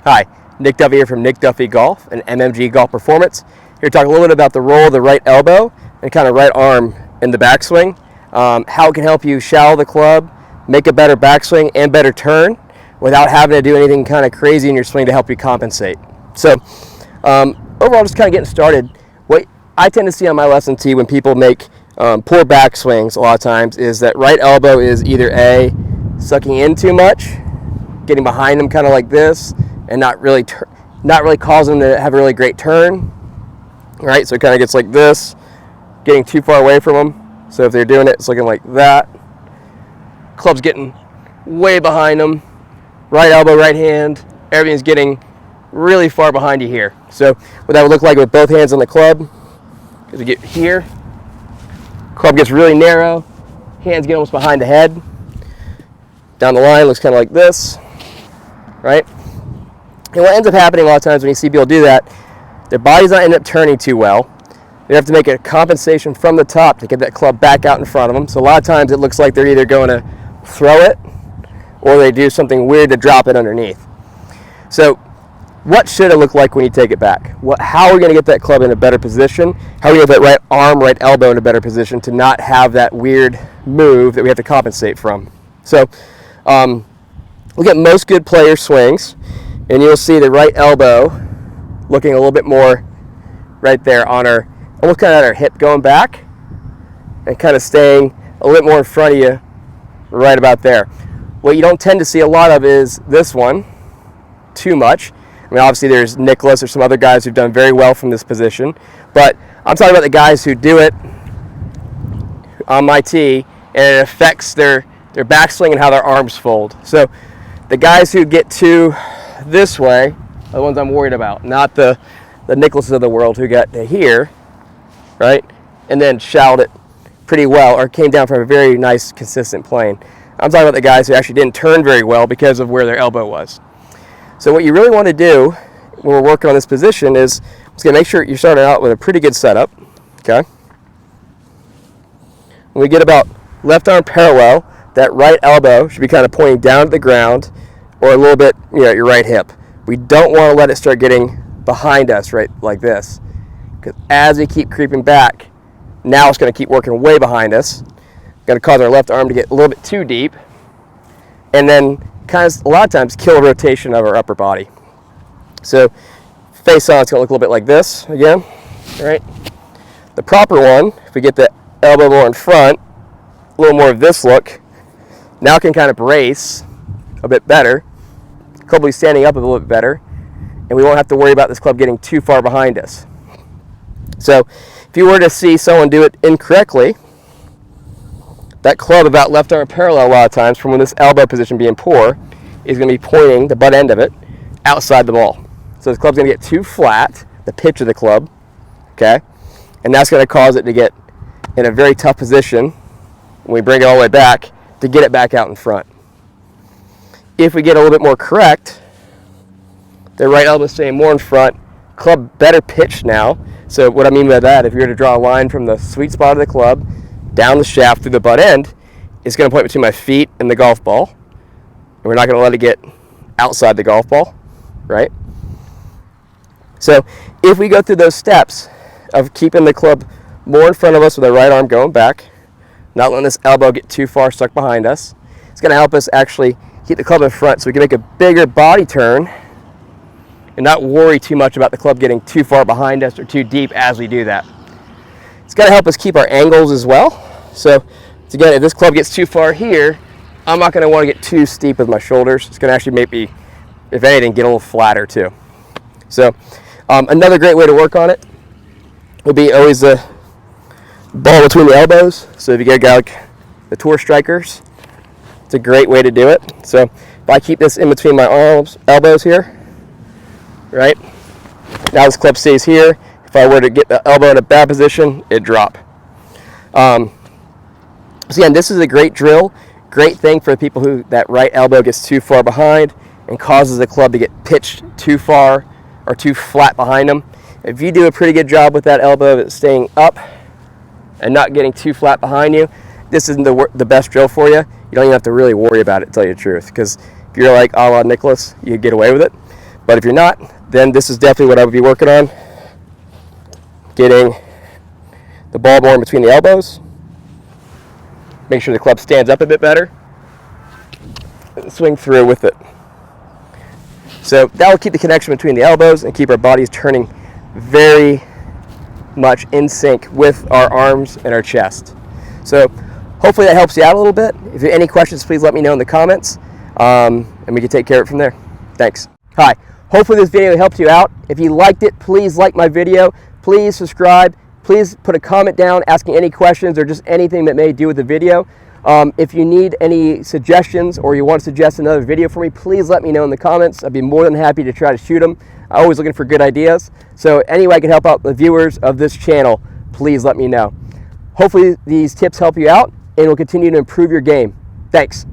Hi, Nick Duffy here from Nick Duffy Golf and MMG Golf Performance. Here to talk a little bit about the role of the right elbow and kind of right arm in the backswing. How it can help you shallow the club, make a better backswing and better turn without having to do anything kind of crazy in your swing to help you compensate. So overall, just kind of getting started, what I tend to see on my lesson tee when people make poor backswings a lot of times is that right elbow is either A, sucking in too much, getting behind them kind of like this, and not really causing them to have a really great turn, right? So it kind of gets like this, getting too far away from them. So if they're doing it, it's looking like that. Club's getting way behind them. Right elbow, right hand, everything's getting really far behind you here. So what that would look like with both hands on the club, as we get here, club gets really narrow, hands get almost behind the head. Down the line, looks kind of like this, right? And what ends up happening a lot of times when you see people do that, their body's not end up turning too well. They have to make a compensation from the top to get that club back out in front of them. So a lot of times it looks like they're either going to throw it or they do something weird to drop it underneath. So what should it look like when you take it back? How are we going to get that club in a better position? How are we going to get that right arm, right elbow in a better position to not have that weird move that we have to compensate from? So look at most good player swings, and you'll see the right elbow looking a little bit more right there on our, almost kind of at our hip going back, and kind of staying a little bit more in front of you right about there. What you don't tend to see a lot of is this one too much. I mean, obviously there's Nicholas or some other guys who've done very well from this position, but I'm talking about the guys who do it on my tee and it affects their backswing and how their arms fold. So the guys who get to this way are the ones I'm worried about, not the Nicholases of the world who got to here, right, and then shallowed it pretty well or came down from a very nice consistent plane. I'm talking about the guys who actually didn't turn very well because of where their elbow was. So what you really want to do when we're working on this position is just going to make sure you're starting out with a pretty good setup, okay? When we get about left arm parallel, that right elbow should be kind of pointing down to the ground or a little bit, your right hip. We don't want to let it start getting behind us right like this, because as we keep creeping back, now it's going to keep working way behind us. Going to cause our left arm to get a little bit too deep, and then kind of a lot of times kill rotation of our upper body. So face on, it's going to look a little bit like this again, right? The proper one, if we get the elbow more in front, a little more of this look, now it can kind of brace a bit better, club will be standing up a little bit better, and we won't have to worry about this club getting too far behind us. So if you were to see someone do it incorrectly, that club about left arm parallel a lot of times from when this elbow position being poor is going to be pointing the butt end of it outside the ball. So this club's going to get too flat, the pitch of the club, okay? And that's going to cause it to get in a very tough position when we bring it all the way back to get it back out in front. If we get a little bit more correct, the right elbow staying more in front, club better pitched now. So what I mean by that, if you were to draw a line from the sweet spot of the club down the shaft through the butt end, it's going to point between my feet and the golf ball. And we're not going to let it get outside the golf ball, right? So if we go through those steps of keeping the club more in front of us with our right arm going back, not letting this elbow get too far stuck behind us, it's going to help us actually keep the club in front so we can make a bigger body turn and not worry too much about the club getting too far behind us or too deep as we do that. It's going to help us keep our angles as well. So again, if this club gets too far here, I'm not going to want to get too steep with my shoulders. It's going to actually make me, if anything, get a little flatter too. So another great way to work on it would be always the ball between the elbows. So if you get a guy like the tour strikers, it's a great way to do it. So if I keep this in between my elbows here, right? Now this club stays here. If I were to get the elbow in a bad position, it'd drop. So again, this is a great drill, great thing for people who that right elbow gets too far behind and causes the club to get pitched too far or too flat behind them. If you do a pretty good job with that elbow of staying up and not getting too flat behind you, this isn't the best drill for you. You don't even have to really worry about it, to tell you the truth, because if you're like a la Nicholas, you get away with it. But if you're not, then this is definitely what I would be working on. Getting the ball more in between the elbows. Make sure the club stands up a bit better. And swing through with it. So that will keep the connection between the elbows and keep our bodies turning very much in sync with our arms and our chest. So hopefully that helps you out a little bit. If you have any questions, please let me know in the comments, and we can take care of it from there. Thanks. Hi. Hopefully this video helped you out. If you liked it, please like my video. Please subscribe. Please put a comment down asking any questions or just anything that may do with the video. If you need any suggestions or you want to suggest another video for me, please let me know in the comments. I'd be more than happy to try to shoot them. I'm always looking for good ideas. So any way I can help out the viewers of this channel, please let me know. Hopefully these tips help you out and will continue to improve your game. Thanks.